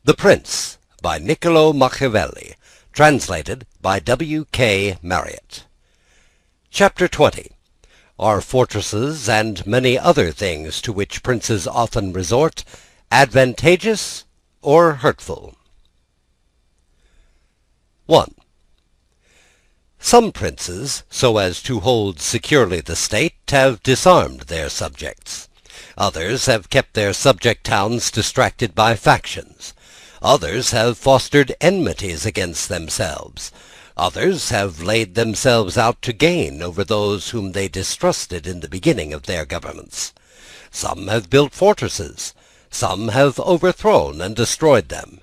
The Prince, by Nicolo Machiavelli, translated by W.K. Marriott. Chapter 20. Are fortresses and many other things to which princes often resort advantageous or hurtful? 1. Some princes, so as to hold securely the state, have disarmed their subjects. Others have kept their subject towns distracted by factions. Others have fostered enmities against themselves. Others have laid themselves out to gain over those whom they distrusted in the beginning of their governments. Some have built fortresses. Some have overthrown and destroyed them.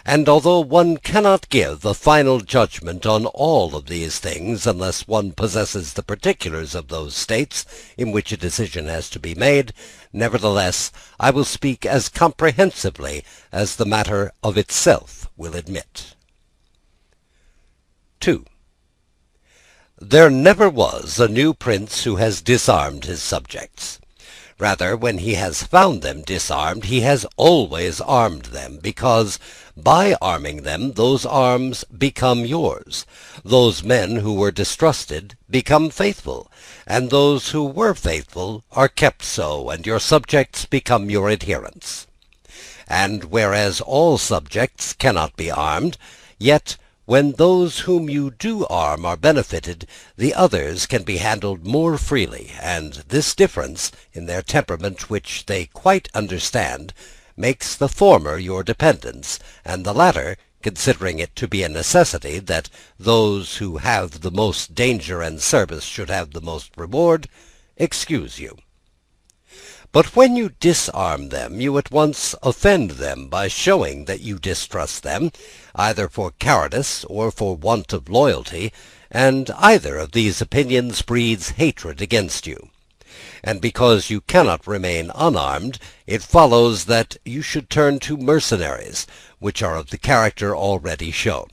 And although one cannot give a final judgment on all of these things unless one possesses the particulars of those states in which a decision has to be made, nevertheless I will speak as comprehensively as the matter of itself will admit. 2. There never was a new prince who has disarmed his subjects. Rather, when he has found them disarmed, he has always armed them, because by arming them those arms become yours. Those men who were distrusted become faithful, and those who were faithful are kept so, and your subjects become your adherents. And whereas all subjects cannot be armed, yet when those whom you do arm are benefited, the others can be handled more freely, and this difference in their temperament, which they quite understand, makes the former your dependents, and the latter, considering it to be a necessity that those who have the most danger and service should have the most reward, excuse you. But when you disarm them, you at once offend them by showing that you distrust them, either for cowardice or for want of loyalty, and either of these opinions breeds hatred against you. And because you cannot remain unarmed, it follows that you should turn to mercenaries, which are of the character already shown.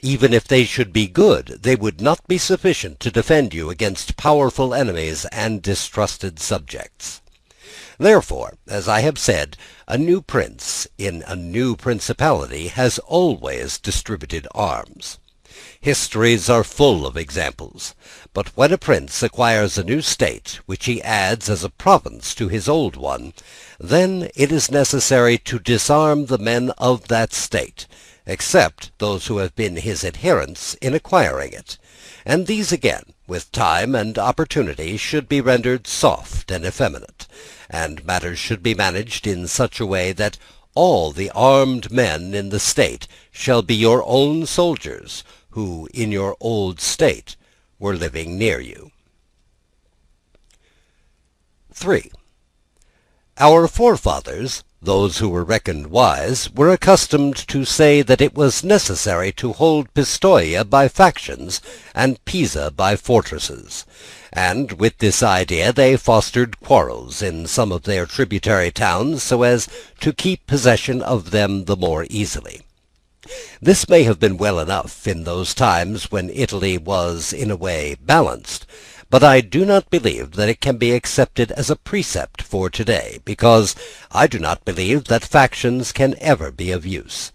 Even if they should be good, they would not be sufficient to defend you against powerful enemies and distrusted subjects. Therefore, as I have said, a new prince in a new principality has always distributed arms. Histories are full of examples. But when a prince acquires a new state, which he adds as a province to his old one, then it is necessary to disarm the men of that state, except those who have been his adherents in acquiring it. And these again, with time and opportunity, should be rendered soft and effeminate, and matters should be managed in such a way that all the armed men in the state shall be your own soldiers, who in your old state were living near you. 3. Our forefathers, those who were reckoned wise, were accustomed to say that it was necessary to hold Pistoia by factions and Pisa by fortresses, and with this idea they fostered quarrels in some of their tributary towns so as to keep possession of them the more easily. This may have been well enough in those times when Italy was in a way balanced, but I do not believe that it can be accepted as a precept for today, because I do not believe that factions can ever be of use.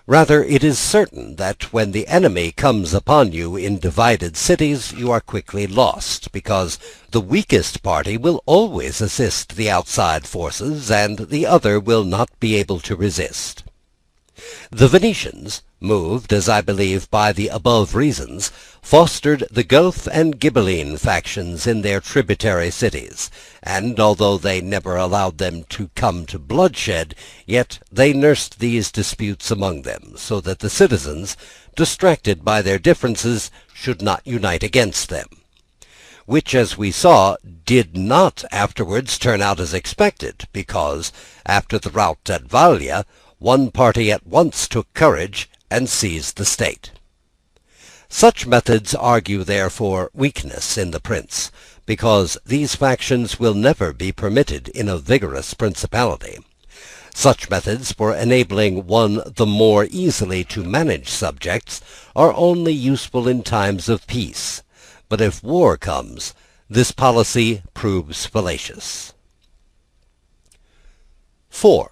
Rather, it is certain that when the enemy comes upon you in divided cities, you are quickly lost, because the weakest party will always assist the outside forces, and the other will not be able to resist. The Venetians, moved, as I believe, by the above reasons, fostered the Guelph and Ghibelline factions in their tributary cities, and although they never allowed them to come to bloodshed, yet they nursed these disputes among them, so that the citizens, distracted by their differences, should not unite against them. Which, as we saw, did not afterwards turn out as expected, because, after the rout at Vallia, one party at once took courage and seized the state. Such methods argue, therefore, weakness in the prince, because these factions will never be permitted in a vigorous principality. Such methods for enabling one the more easily to manage subjects are only useful in times of peace, but if war comes, this policy proves fallacious. 4.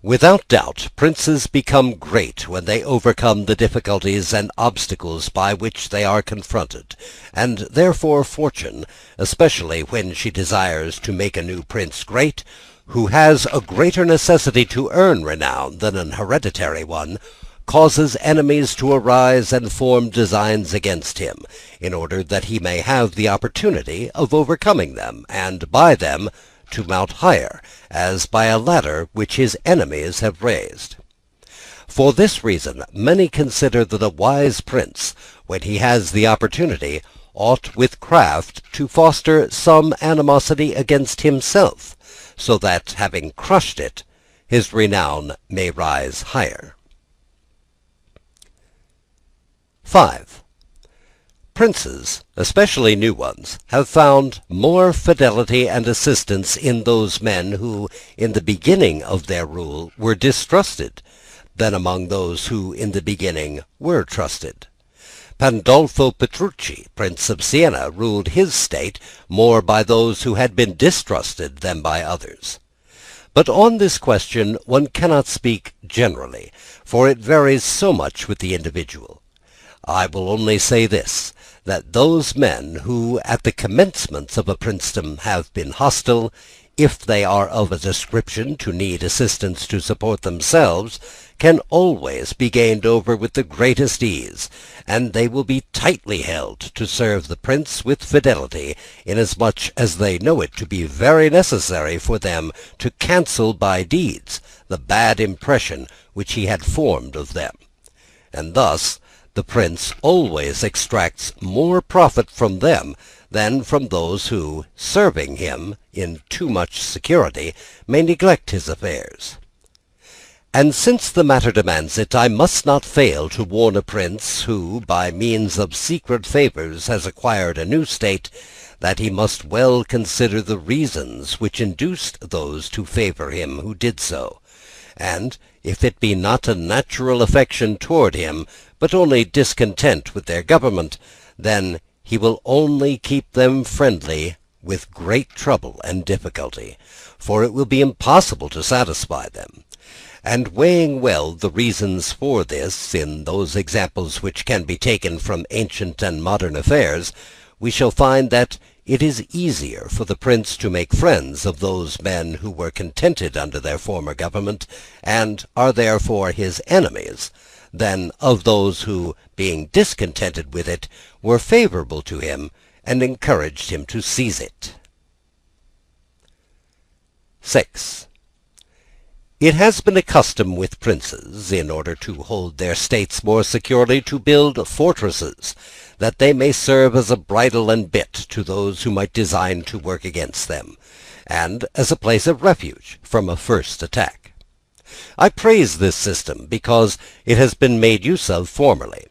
Without doubt, princes become great when they overcome the difficulties and obstacles by which they are confronted, and therefore fortune, especially when she desires to make a new prince great, who has a greater necessity to earn renown than an hereditary one, causes enemies to arise and form designs against him, in order that he may have the opportunity of overcoming them, and by them to mount higher, as by a ladder which his enemies have raised. For this reason many consider that a wise prince, when he has the opportunity, ought with craft to foster some animosity against himself, so that, having crushed it, his renown may rise higher. 5. Princes, especially new ones, have found more fidelity and assistance in those men who, in the beginning of their rule, were distrusted, than among those who, in the beginning, were trusted. Pandolfo Petrucci, Prince of Siena, ruled his state more by those who had been distrusted than by others. But on this question one cannot speak generally, for it varies so much with the individual. I will only say this, that those men who at the commencement of a princedom have been hostile, if they are of a description to need assistance to support themselves, can always be gained over with the greatest ease, and they will be tightly held to serve the prince with fidelity, inasmuch as they know it to be very necessary for them to cancel by deeds the bad impression which he had formed of them. And thus the prince always extracts more profit from them than from those who, serving him in too much security, may neglect his affairs. And since the matter demands it, I must not fail to warn a prince who, by means of secret favours, has acquired a new state, that he must well consider the reasons which induced those to favour him who did so, and, if it be not a natural affection toward him, but only discontent with their government, then he will only keep them friendly with great trouble and difficulty, for it will be impossible to satisfy them. And weighing well the reasons for this, in those examples which can be taken from ancient and modern affairs, we shall find that it is easier for the prince to make friends of those men who were contented under their former government, and are therefore his enemies, than of those who, being discontented with it, were favourable to him, and encouraged him to seize it. 6. It has been a custom with princes, in order to hold their states more securely, to build fortresses, that they may serve as a bridle and bit to those who might design to work against them, and as a place of refuge from a first attack. I praise this system because it has been made use of formerly.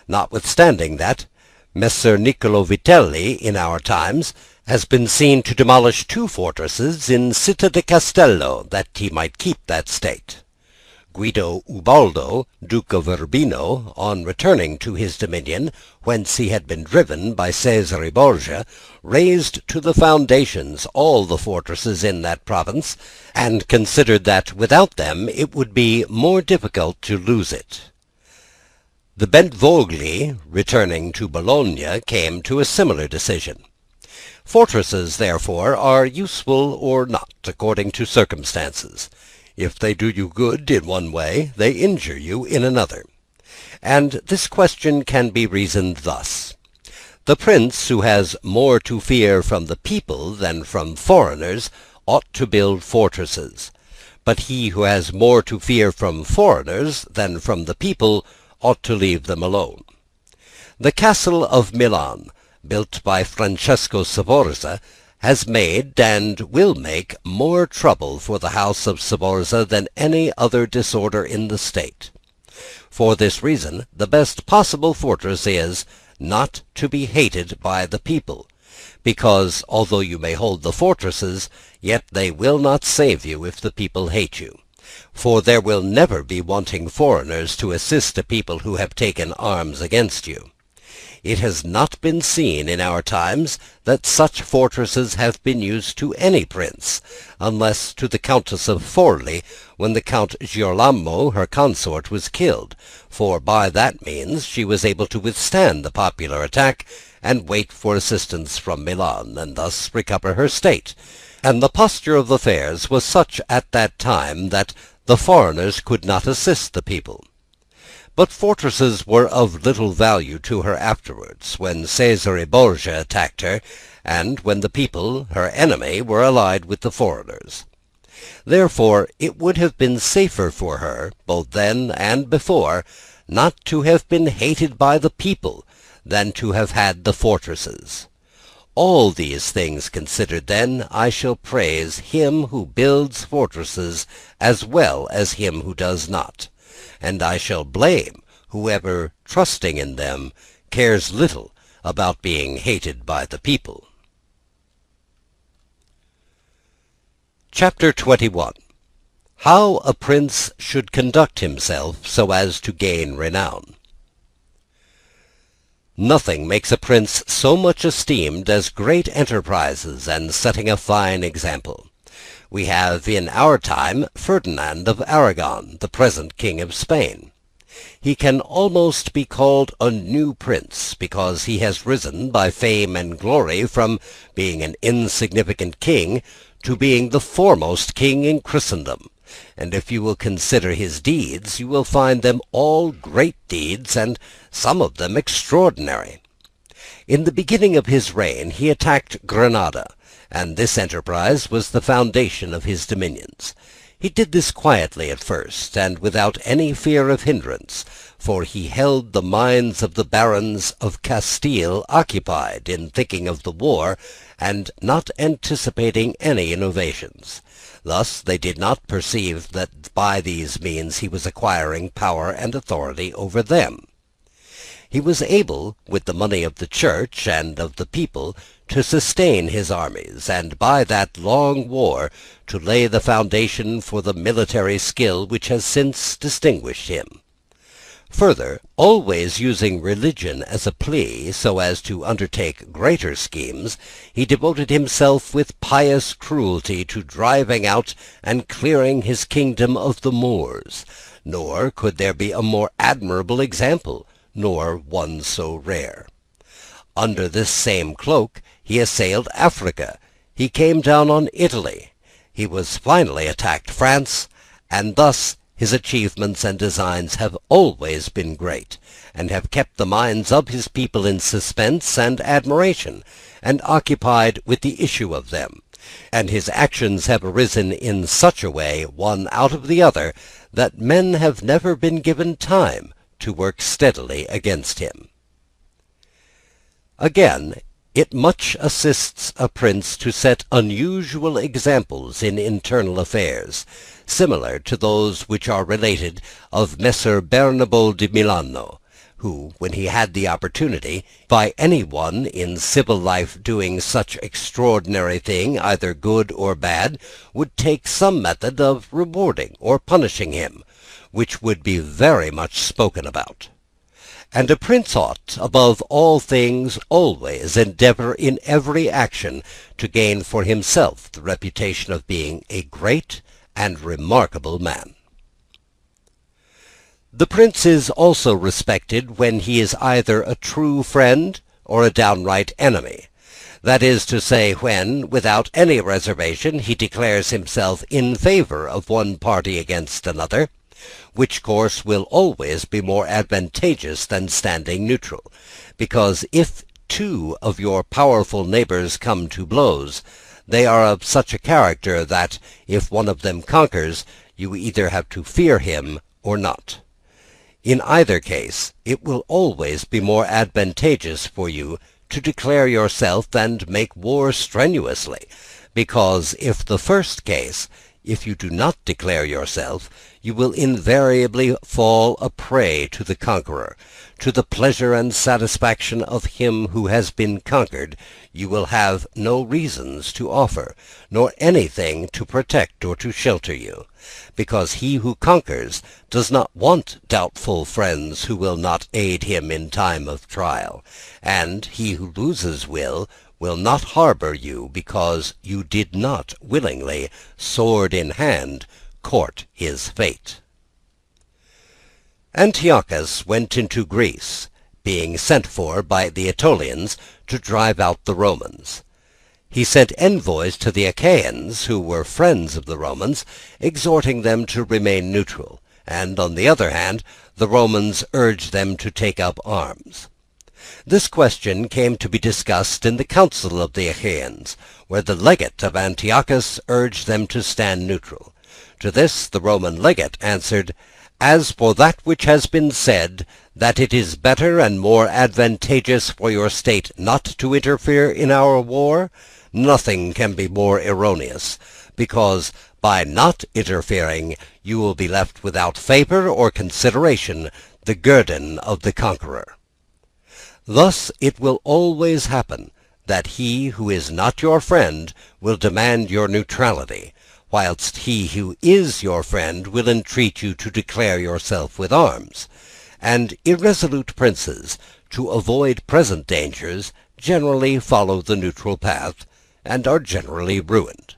Notwithstanding that, Messer Nicolo Vitelli, in our times, has been seen to demolish 2 fortresses in Città di Castello, that he might keep that state. Guido Ubaldo, Duke of Urbino, on returning to his dominion, whence he had been driven by Cesare Borgia, razed to the foundations all the fortresses in that province, and considered that without them it would be more difficult to lose it. The Bentvogli, returning to Bologna, came to a similar decision. Fortresses, therefore, are useful or not, according to circumstances. If they do you good in one way, they injure you in another. And this question can be reasoned thus. The prince who has more to fear from the people than from foreigners ought to build fortresses, but he who has more to fear from foreigners than from the people ought to leave them alone. The castle of Milan, built by Francesco Sforza, has made and will make more trouble for the house of Sforza than any other disorder in the state. For this reason the best possible fortress is not to be hated by the people, because although you may hold the fortresses, yet they will not save you if the people hate you. For there will never be wanting foreigners to assist a people who have taken arms against you. It has not been seen in our times that such fortresses have been used to any prince, unless to the Countess of Forli, when the Count Girolamo, her consort, was killed, for by that means she was able to withstand the popular attack, and wait for assistance from Milan, and thus recover her state. And the posture of affairs was such at that time that the foreigners could not assist the people. But fortresses were of little value to her afterwards, when Cesare Borgia attacked her, and when the people, her enemy, were allied with the foreigners. Therefore it would have been safer for her, both then and before, not to have been hated by the people, than to have had the fortresses. All these things considered, then, I shall praise him who builds fortresses as well as him who does not, and I shall blame whoever, trusting in them, cares little about being hated by the people. Chapter 21. How a Prince should conduct himself so as to gain renown. Nothing makes a prince so much esteemed as great enterprises and setting a fine example. We have in our time Ferdinand of Aragon, the present King of Spain. He can almost be called a new prince, because he has risen by fame and glory from being an insignificant king to being the foremost king in Christendom. And if you will consider his deeds, you will find them all great deeds, and some of them extraordinary. In the beginning of his reign he attacked Granada, and this enterprise was the foundation of his dominions. He did this quietly at first, and without any fear of hindrance, for he held the minds of the barons of Castile occupied in thinking of the war, and not anticipating any innovations. Thus they did not perceive that by these means he was acquiring power and authority over them. He was able, with the money of the church and of the people, to sustain his armies, and by that long war to lay the foundation for the military skill which has since distinguished him. Further, always using religion as a plea so as to undertake greater schemes, he devoted himself with pious cruelty to driving out and clearing his kingdom of the Moors. Nor could there be a more admirable example, nor one so rare. Under this same cloak he assailed Africa, he came down on Italy, he was finally attacked France, and thus his achievements and designs have always been great, and have kept the minds of his people in suspense and admiration, and occupied with the issue of them. And his actions have arisen in such a way, one out of the other, that men have never been given time to work steadily against him. Again, it much assists a prince to set unusual examples in internal affairs, similar to those which are related of Messer Bernabo di Milano, who, when he had the opportunity, by any one in civil life doing such extraordinary thing, either good or bad, would take some method of rewarding or punishing him, which would be very much spoken about. And a prince ought, above all things, always endeavor in every action to gain for himself the reputation of being a great and remarkable man. The prince is also respected when he is either a true friend or a downright enemy. That is to say, when, without any reservation, he declares himself in favor of one party against another, which course will always be more advantageous than standing neutral, because if two of your powerful neighbors come to blows, they are of such a character that, if one of them conquers, you either have to fear him or not. In either case, it will always be more advantageous for you to declare yourself and make war strenuously, because if the first case, If you do not declare yourself, you will invariably fall a prey to the conqueror. To the pleasure and satisfaction of him who has been conquered, you will have no reasons to offer, nor anything to protect or to shelter you, because he who conquers does not want doubtful friends who will not aid him in time of trial, and he who loses will not harbor you because you did not willingly, sword in hand, court his fate. Antiochus went into Greece, being sent for by the Aetolians to drive out the Romans. He sent envoys to the Achaeans, who were friends of the Romans, exhorting them to remain neutral, and, on the other hand, the Romans urged them to take up arms. This question came to be discussed in the council of the Achaeans, where the legate of Antiochus urged them to stand neutral. To this the Roman legate answered, "As for that which has been said, that it is better and more advantageous for your state not to interfere in our war, nothing can be more erroneous, because by not interfering you will be left without favor or consideration, the guerdon of the conqueror." Thus it will always happen that he who is not your friend will demand your neutrality, whilst he who is your friend will entreat you to declare yourself with arms. And irresolute princes, to avoid present dangers, generally follow the neutral path, and are generally ruined.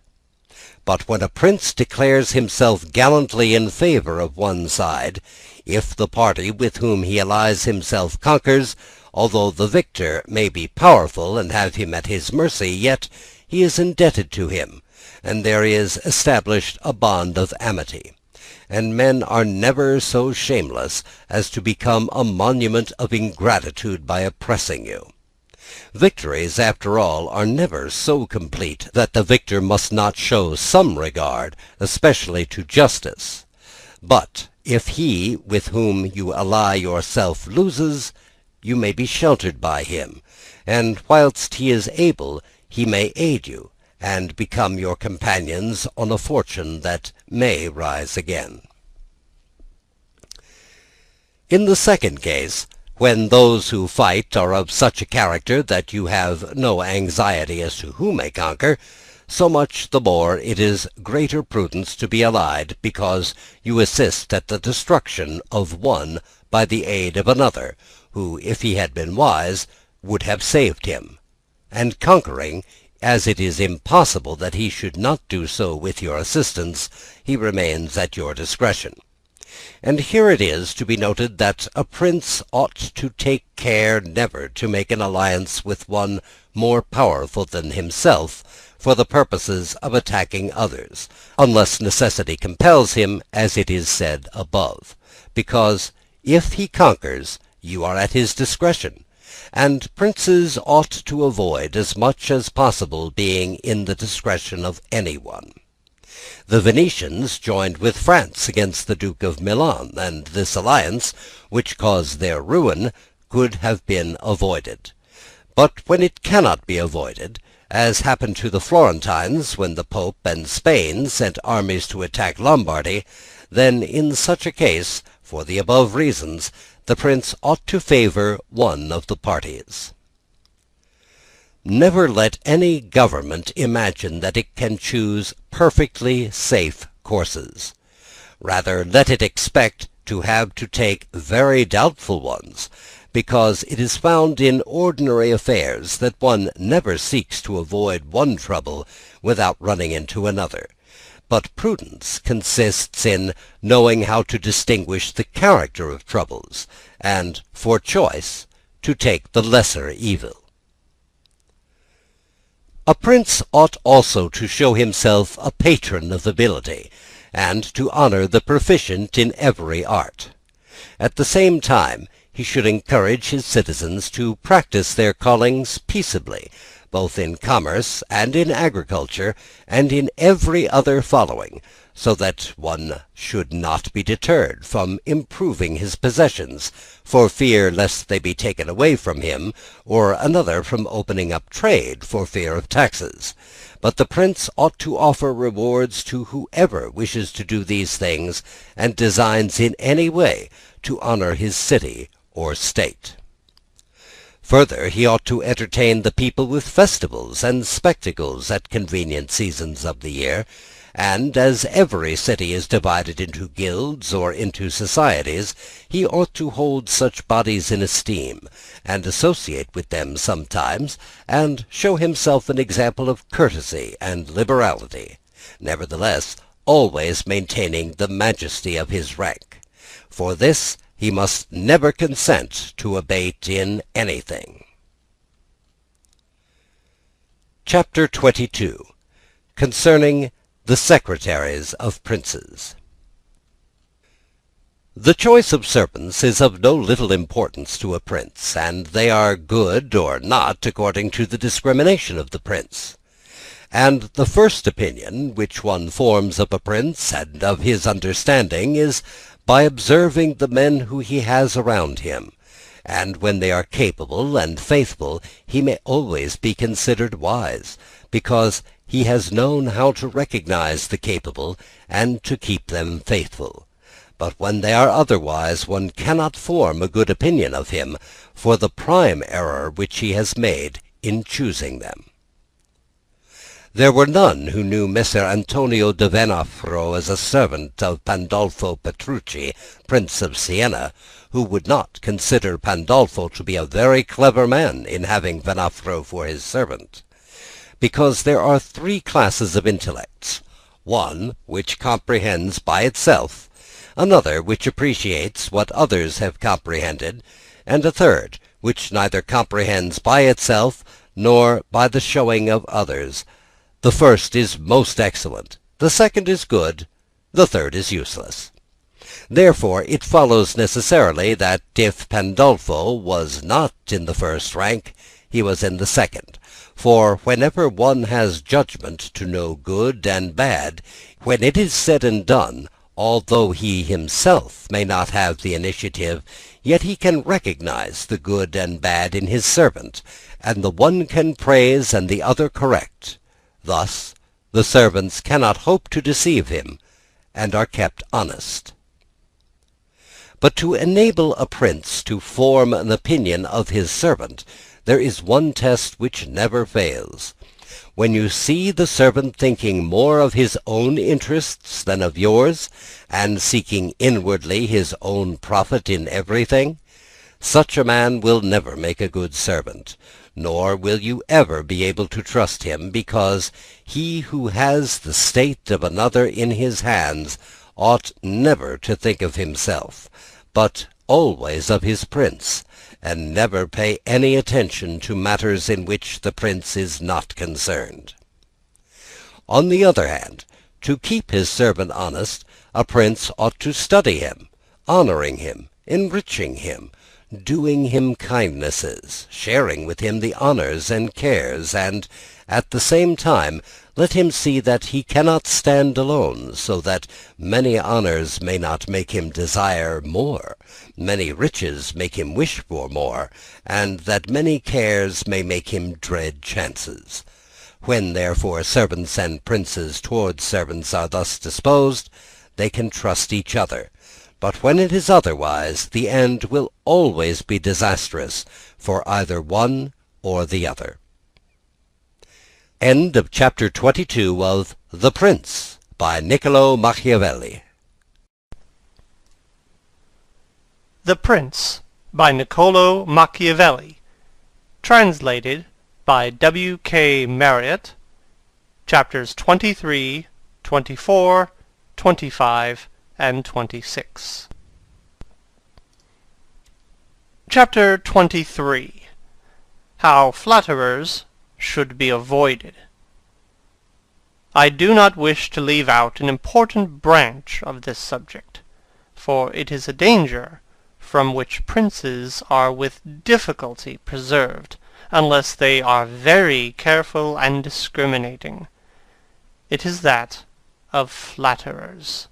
But when a prince declares himself gallantly in favor of one side, if the party with whom he allies himself conquers, although the victor may be powerful and have him at his mercy, yet he is indebted to him, and there is established a bond of amity. And men are never so shameless as to become a monument of ingratitude by oppressing you. Victories, after all, are never so complete that the victor must not show some regard, especially to justice. But if he with whom you ally yourself loses, you may be sheltered by him, and whilst he is able he may aid you, and become your companions on a fortune that may rise again. In the second case, when those who fight are of such a character that you have no anxiety as to who may conquer, so much the more it is greater prudence to be allied, because you assist at the destruction of one by the aid of another, who, if he had been wise, would have saved him. And conquering, as it is impossible that he should not do so with your assistance, he remains at your discretion. And here it is to be noted that a prince ought to take care never to make an alliance with one more powerful than himself for the purposes of attacking others, unless necessity compels him, as it is said above, because if he conquers, you are at his discretion, and princes ought to avoid as much as possible being in the discretion of any one. The Venetians joined with France against the Duke of Milan, and this alliance, which caused their ruin, could have been avoided. But when it cannot be avoided, as happened to the Florentines when the Pope and Spain sent armies to attack Lombardy, then in such a case, for the above reasons, the prince ought to favor one of the parties. Never let any government imagine that it can choose perfectly safe courses. Rather let it expect to have to take very doubtful ones, because it is found in ordinary affairs that one never seeks to avoid one trouble without running into another. But prudence consists in knowing how to distinguish the character of troubles, and, for choice, to take the lesser evil. A prince ought also to show himself a patron of ability, and to honor the proficient in every art. At the same time, he should encourage his citizens to practice their callings peaceably, both in commerce and in agriculture, and in every other following, so that one should not be deterred from improving his possessions, for fear lest they be taken away from him, or another from opening up trade, for fear of taxes. But the prince ought to offer rewards to whoever wishes to do these things, and designs in any way to honor his city or state. Further, he ought to entertain the people with festivals and spectacles at convenient seasons of the year, and as every city is divided into guilds or into societies, he ought to hold such bodies in esteem, and associate with them sometimes, and show himself an example of courtesy and liberality, nevertheless always maintaining the majesty of his rank. For this he must never consent to abate in anything. Chapter 22. Concerning the secretaries of princes. The choice of servants is of no little importance to a prince, and they are good or not according to the discrimination of the prince. And the first opinion which one forms of a prince and of his understanding is by observing the men who he has around him, and when they are capable and faithful he may always be considered wise, because he has known how to recognize the capable and to keep them faithful. But when they are otherwise, one cannot form a good opinion of him, for the prime error which he has made in choosing them. There were none who knew Messer Antonio de Venafro as a servant of Pandolfo Petrucci, Prince of Siena, who would not consider Pandolfo to be a very clever man in having Venafro for his servant. Because there are three classes of intellects: one which comprehends by itself, another which appreciates what others have comprehended, and a third which neither comprehends by itself nor by the showing of others. The first is most excellent, the second is good, the third is useless. Therefore it follows necessarily that if Pandolfo was not in the first rank, he was in the second. For whenever one has judgment to know good and bad, when it is said and done, although he himself may not have the initiative, yet he can recognize the good and bad in his servant, and the one can praise and the other correct. Thus the servants cannot hope to deceive him, and are kept honest. But to enable a prince to form an opinion of his servant, there is one test which never fails. When you see the servant thinking more of his own interests than of yours, and seeking inwardly his own profit in everything, such a man will never make a good servant, nor will you ever be able to trust him, because he who has the state of another in his hands ought never to think of himself, but always of his prince, and never pay any attention to matters in which the prince is not concerned. On the other hand, to keep his servant honest, a prince ought to study him, honoring him, enriching him, doing him kindnesses, sharing with him the honors and cares, and at the same time let him see that he cannot stand alone, so that many honors may not make him desire more, many riches make him wish for more, and that many cares may make him dread chances. When therefore servants and princes towards servants are thus disposed, they can trust each other. But when it is otherwise, the end will always be disastrous for either one or the other. End of chapter 22 of The Prince by Nicolo Machiavelli. The Prince by Nicolo Machiavelli. Translated by W. K. Marriott. Chapters 23, 24, 25, and 26. Chapter 23. How Flatterers should be avoided. I do not wish to leave out an important branch of this subject, for it is a danger from which princes are with difficulty preserved, unless they are very careful and discriminating. It is that of flatterers,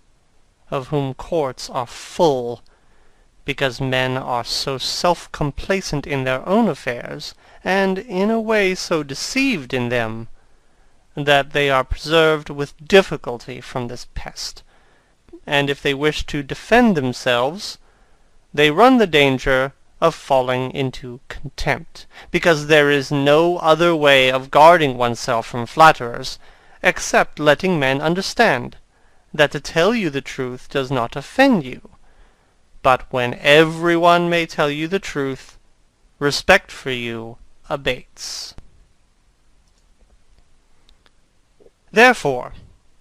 of whom courts are full, because men are so self-complacent in their own affairs, and in a way so deceived in them, that they are preserved with difficulty from this pest, and if they wish to defend themselves, they run the danger of falling into contempt, because there is no other way of guarding oneself from flatterers, except letting men understand that to tell you the truth does not offend you. But when every one may tell you the truth, respect for you abates. Therefore,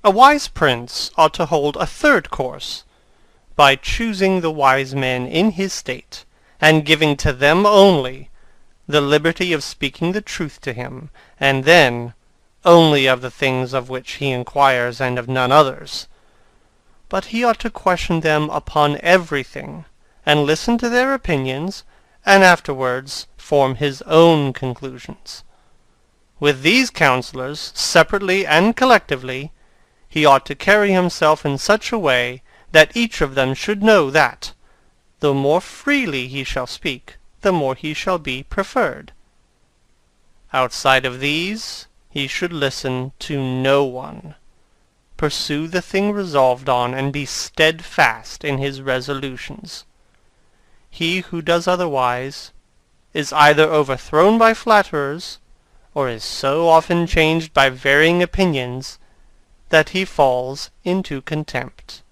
a wise prince ought to hold a third course, by choosing the wise men in his state, and giving to them only the liberty of speaking the truth to him, and then only of the things of which he inquires, and of none others. But he ought to question them upon everything, and listen to their opinions, and afterwards form his own conclusions. With these counsellors, separately and collectively, he ought to carry himself in such a way that each of them should know that, the more freely he shall speak, the more he shall be preferred. Outside of these, he should listen to no one, pursue the thing resolved on, and be steadfast in his resolutions. He who does otherwise is either overthrown by flatterers, or is so often changed by varying opinions that he falls into contempt.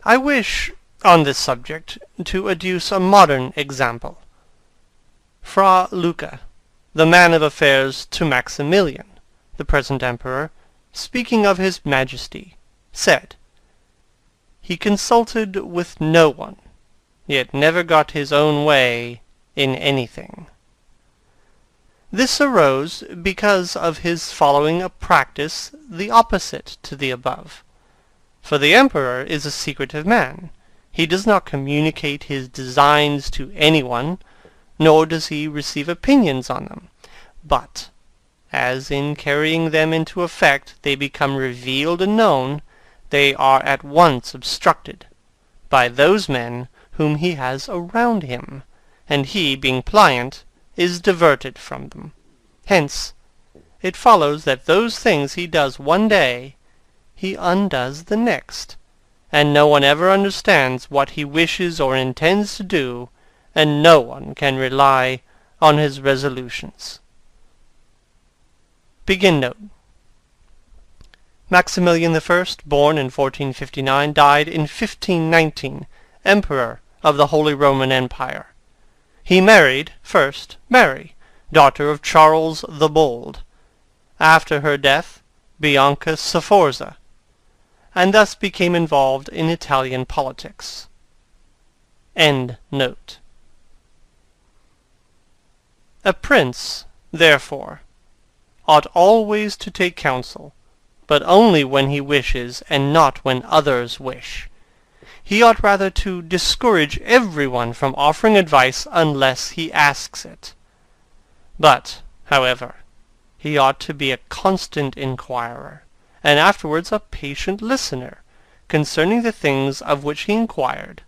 I wish, on this subject, to adduce a modern example. Fra Luca, the man of affairs to Maximilian, the present emperor, speaking of his majesty, said, he consulted with no one, yet never got his own way in anything. This arose because of his following a practice the opposite to the above. For the emperor is a secretive man. He does not communicate his designs to any one, nor does he receive opinions on them. But, as in carrying them into effect they become revealed and known, they are at once obstructed by those men whom he has around him, and he, being pliant, is diverted from them. Hence it follows that those things he does one day he undoes the next, and no one ever understands what he wishes or intends to do, and no one can rely on his resolutions. Begin note. Maximilian I, born in 1459, died in 1519, Emperor of the Holy Roman Empire. He married, first, Mary, daughter of Charles the Bold, after her death, Bianca Sforza, and thus became involved in Italian politics. End note. A prince, therefore, ought always to take counsel, but only when he wishes, and not when others wish. He ought rather to discourage everyone from offering advice unless he asks it. But, however, he ought to be a constant inquirer, and afterwards a patient listener, concerning the things of which he inquired.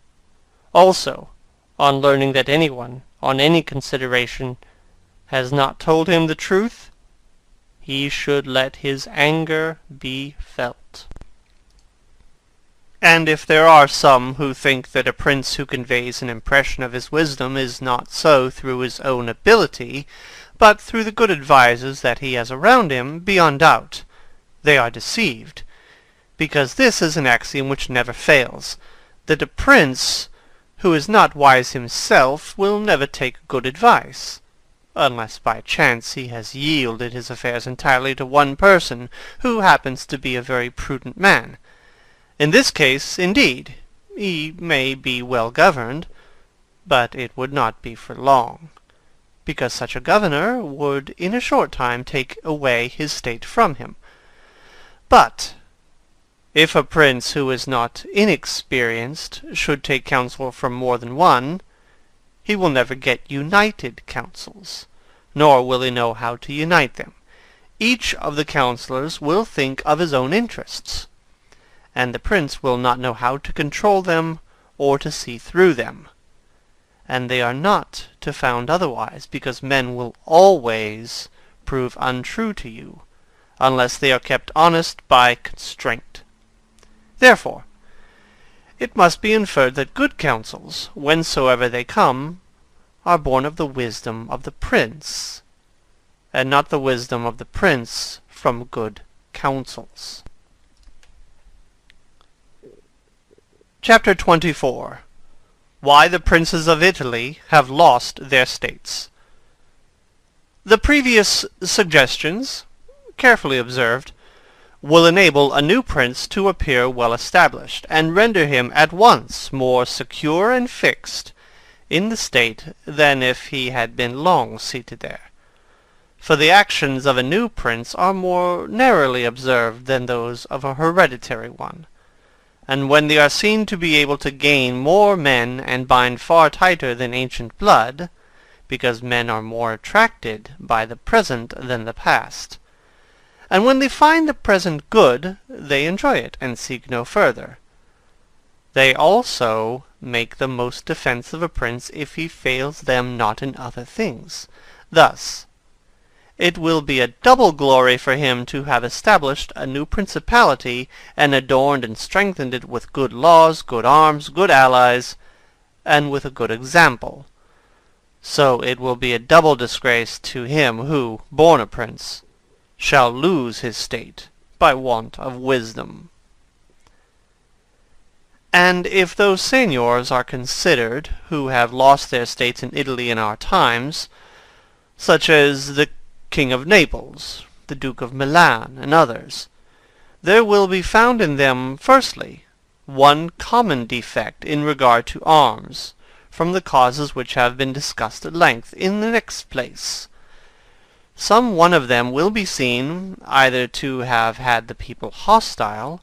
Also, on learning that anyone, on any consideration, has not told him the truth, he should let his anger be felt. And if there are some who think that a prince who conveys an impression of his wisdom is not so through his own ability, but through the good advisers that he has around him, beyond doubt they are deceived, because this is an axiom which never fails, that a prince who is not wise himself will never take good advice, unless by chance he has yielded his affairs entirely to one person, who happens to be a very prudent man. In this case, indeed, he may be well governed, but it would not be for long, because such a governor would in a short time take away his state from him. But if a prince who is not inexperienced should take counsel from more than one, he will never get united counsels, nor will he know how to unite them. each of the councillors will think of his own interests, and the prince will not know how to control them or to see through them. And they are not to found otherwise, because men will always prove untrue to you, unless they are kept honest by constraint. Therefore, it must be inferred that good counsels, whensoever they come, are born of the wisdom of the prince, and not the wisdom of the prince from good counsels. Chapter 24. Why the princes of Italy have lost their states. The previous suggestions, carefully observed, will enable a new prince to appear well established, and render him at once more secure and fixed in the state than if he had been long seated there. For the actions of a new prince are more narrowly observed than those of a hereditary one, and when they are seen to be able to gain more men and bind far tighter than ancient blood, because men are more attracted by the present than the past, and when they find the present good, they enjoy it and seek no further. They also make the most defence of a prince if he fails them not in other things. Thus, it will be a double glory for him to have established a new principality, and adorned and strengthened it with good laws, good arms, good allies, and with a good example. So it will be a double disgrace to him who, born a prince, shall lose his state by want of wisdom. And if those seigneurs are considered who have lost their states in Italy in our times, such as the King of Naples, the Duke of Milan, and others, there will be found in them, firstly, one common defect in regard to arms, from the causes which have been discussed at length. In the next place, some one of them will be seen either to have had the people hostile,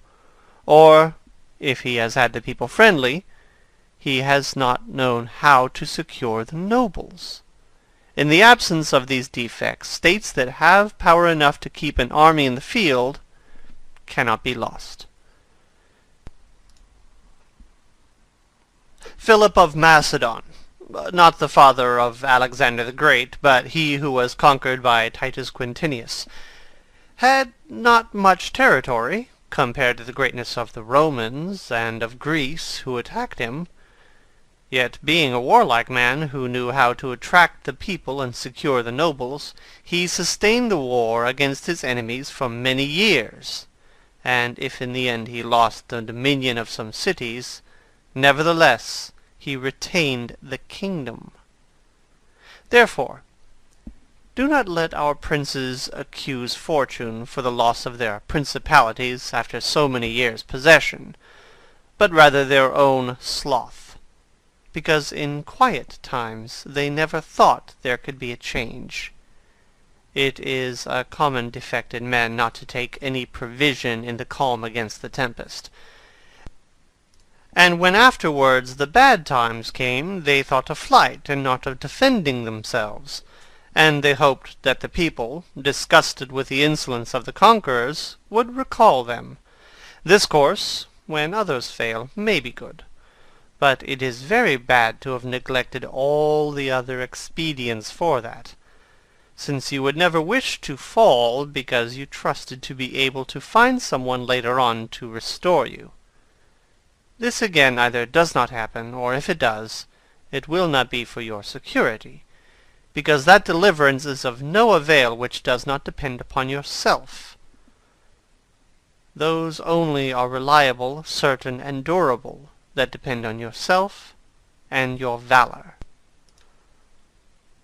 or, if he has had the people friendly, he has not known how to secure the nobles. In the absence of these defects, states that have power enough to keep an army in the field cannot be lost. Philip of Macedon, not the father of Alexander the Great, but he who was conquered by Titus Quintinius, had not much territory compared to the greatness of the Romans and of Greece who attacked him. Yet, being a warlike man who knew how to attract the people and secure the nobles, he sustained the war against his enemies for many years, and if in the end he lost the dominion of some cities, nevertheless he retained the kingdom. Therefore, do not let our princes accuse fortune for the loss of their principalities after so many years' possession, but rather their own sloth, because in quiet times they never thought there could be a change. It is a common defect in men not to take any provision in the calm against the tempest, and when afterwards the bad times came, they thought of flight and not of defending themselves, and they hoped that the people, disgusted with the insolence of the conquerors, would recall them. This course, when others fail, may be good, but it is very bad to have neglected all the other expedients for that, since you would never wish to fall because you trusted to be able to find someone later on to restore you. This again either does not happen, or if it does, it will not be for your security, because that deliverance is of no avail which does not depend upon yourself. Those only are reliable, certain, and durable that depend on yourself and your valor.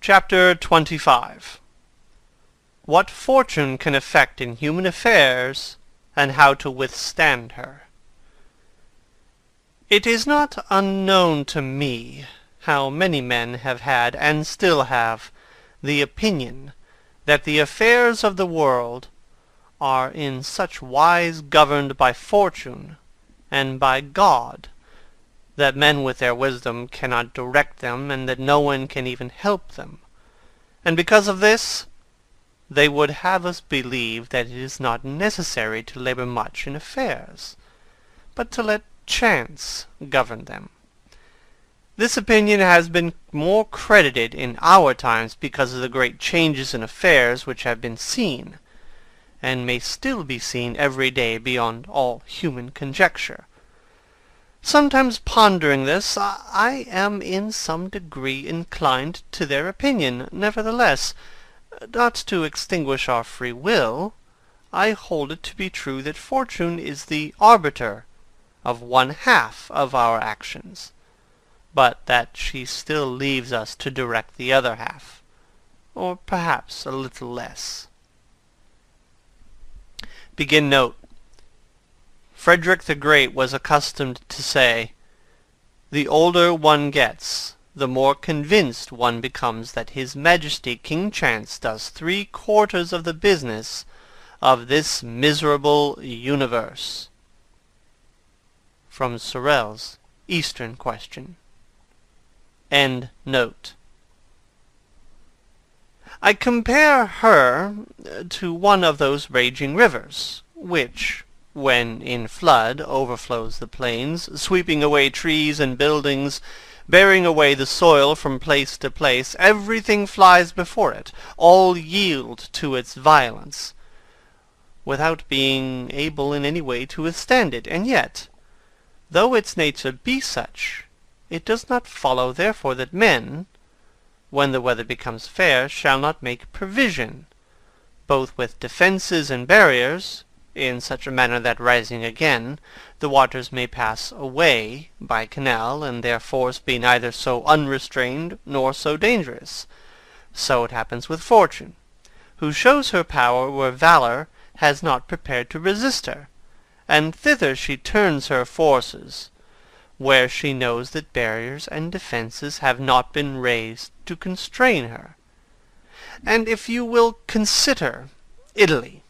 Chapter 25. What fortune can effect in human affairs, and how to withstand her. It is not unknown to me how many men have had, and still have, the opinion that the affairs of the world are in such wise governed by fortune and by God, that men with their wisdom cannot direct them, and that no one can even help them. And because of this, they would have us believe that it is not necessary to labour much in affairs, but to let chance govern them. This opinion has been more credited in our times because of the great changes in affairs which have been seen, and may still be seen every day beyond all human conjecture. Sometimes pondering this, I am in some degree inclined to their opinion. Nevertheless, not to extinguish our free will, I hold it to be true that fortune is the arbiter of one half of our actions, but that she still leaves us to direct the other half, or perhaps a little less. Begin note. Frederick the Great was accustomed to say, "The older one gets, the more convinced one becomes that His Majesty King Chance does 3/4 of the business of this miserable universe." From Sorel's Eastern Question. End note. I compare her to one of those raging rivers, which, when in flood, overflows the plains, sweeping away trees and buildings, bearing away the soil from place to place. Everything flies before it, all yield to its violence, without being able in any way to withstand it. And yet, though its nature be such, it does not follow therefore that men, when the weather becomes fair, shall not make provision, both with defences and barriers, in such a manner that, rising again, the waters may pass away by canal, and their force be neither so unrestrained nor so dangerous. So it happens with fortune, who shows her power where valour has not prepared to resist her, and thither she turns her forces, where she knows that barriers and defences have not been raised to constrain her. And if you will consider Italy,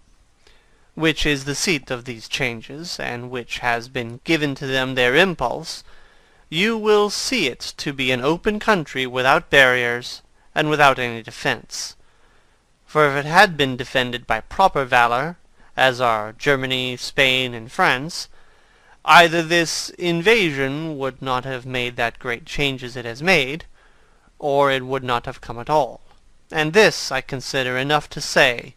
which is the seat of these changes, and which has been given to them their impulse, you will see it to be an open country without barriers and without any defence. For if it had been defended by proper valour, as are Germany, Spain, and France, either this invasion would not have made that great changes it has made, or it would not have come at all. And this I consider enough to say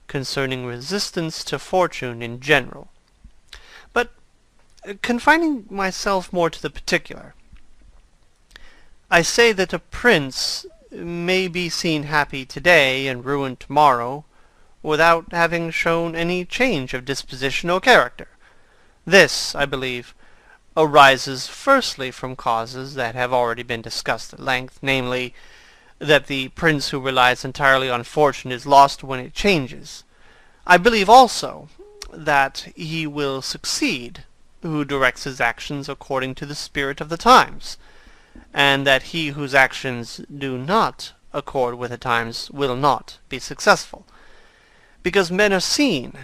concerning resistance to fortune in general. But, confining myself more to the particular, I say that a prince may be seen happy today and ruined tomorrow, without having shown any change of disposition or character. This, I believe, arises firstly from causes that have already been discussed at length, namely, that the prince who relies entirely on fortune is lost when it changes. I believe also that he will succeed who directs his actions according to the spirit of the times, and that he whose actions do not accord with the times will not be successful, because men are seen,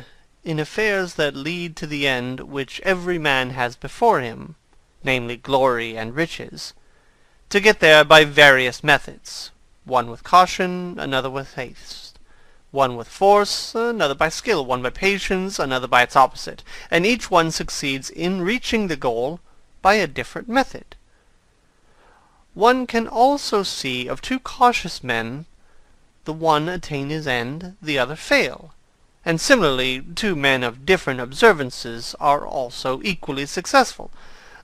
in affairs that lead to the end which every man has before him, namely glory and riches, to get there by various methods, one with caution, another with haste, one with force, another by skill, one by patience, another by its opposite, and each one succeeds in reaching the goal by a different method. One can also see of two cautious men, the one attain his end, the other fail, and similarly two men of different observances are also equally successful,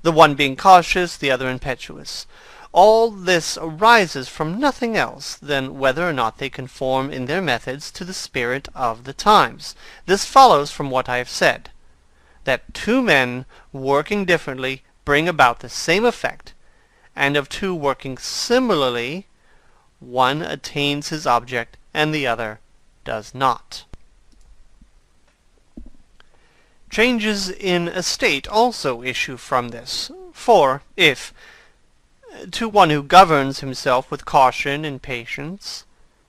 the one being cautious, the other impetuous. All this arises from nothing else than whether or not they conform in their methods to the spirit of the times. This follows from what I have said, that two men working differently bring about the same effect, and of two working similarly, one attains his object and the other does not. Changes in a state also issue from this, for if, to one who governs himself with caution and patience,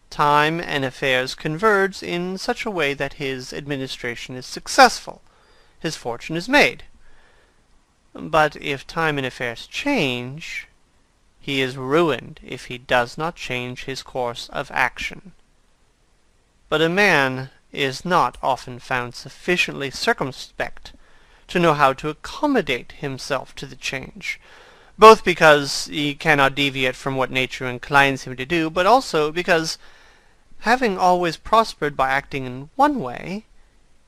time and affairs converge in such a way that his administration is successful, his fortune is made. But if time and affairs change, he is ruined if he does not change his course of action. But a man is not often found sufficiently circumspect to know how to accommodate himself to the change, both because he cannot deviate from what nature inclines him to do, but also because, having always prospered by acting in one way,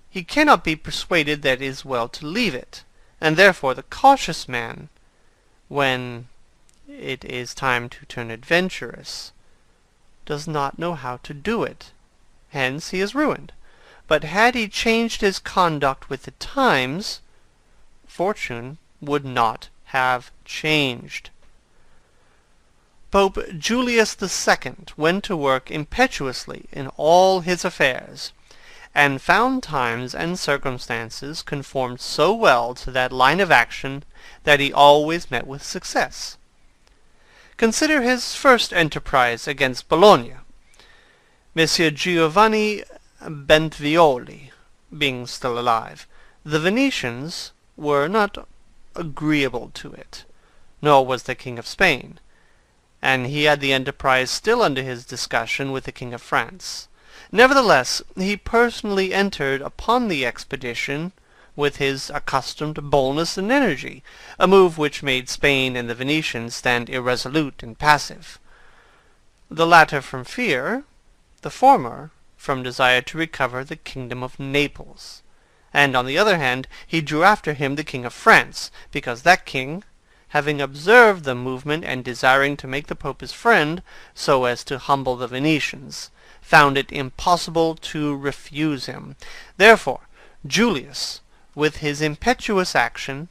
he cannot be persuaded that it is well to leave it, and therefore the cautious man, when it is time to turn adventurous, does not know how to do it. Hence he is ruined. But had he changed his conduct with the times, fortune would not have changed. Pope Julius II went to work impetuously in all his affairs, and found times and circumstances conformed so well to that line of action that he always met with success. Consider his first enterprise against Bologna. Messer Giovanni Bentivogli being still alive, the Venetians were not agreeable to it, nor was the King of Spain, and he had the enterprise still under his discussion with the King of France. Nevertheless, he personally entered upon the expedition with his accustomed boldness and energy, a move which made Spain and the Venetians stand irresolute and passive, the latter from fear, the former from desire to recover the kingdom of Naples. And on the other hand, he drew after him the King of France, because that king, having observed the movement and desiring to make the Pope his friend, so as to humble the Venetians, found it impossible to refuse him. Therefore Julius, with his impetuous action,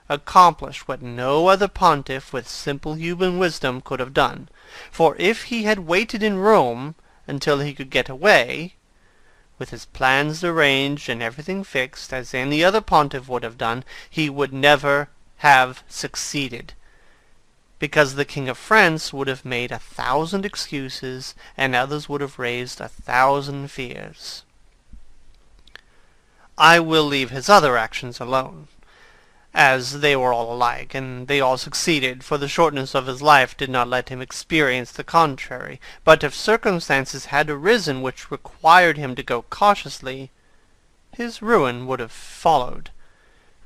accomplished what no other pontiff with simple human wisdom could have done. For if he had waited in Rome until he could get away, with his plans arranged and everything fixed, as any other pontiff would have done, he would never have succeeded, because the King of France would have made 1,000 excuses, and others would have raised 1,000 fears. I will leave his other actions alone, as they were all alike, and they all succeeded, for the shortness of his life did not let him experience the contrary. But if circumstances had arisen which required him to go cautiously, his ruin would have followed,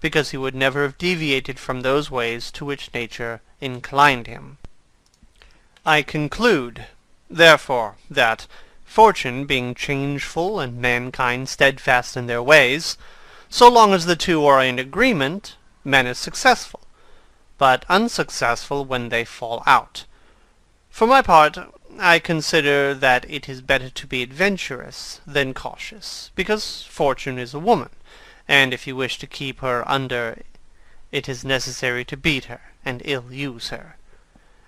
because he would never have deviated from those ways to which nature inclined him. I conclude, therefore, that, fortune being changeful and mankind steadfast in their ways, so long as the two are in agreement, man is successful, but unsuccessful when they fall out. For my part, I consider that it is better to be adventurous than cautious, because fortune is a woman, and if you wish to keep her under, it is necessary to beat her and ill-use her.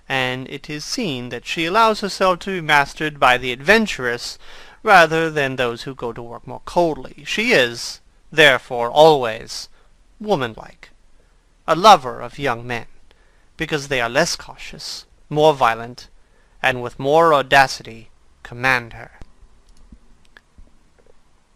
And it is seen that she allows herself to be mastered by the adventurous rather than those who go to work more coldly. She is, therefore, always womanlike, a lover of young men, because they are less cautious, more violent, and with more audacity command her.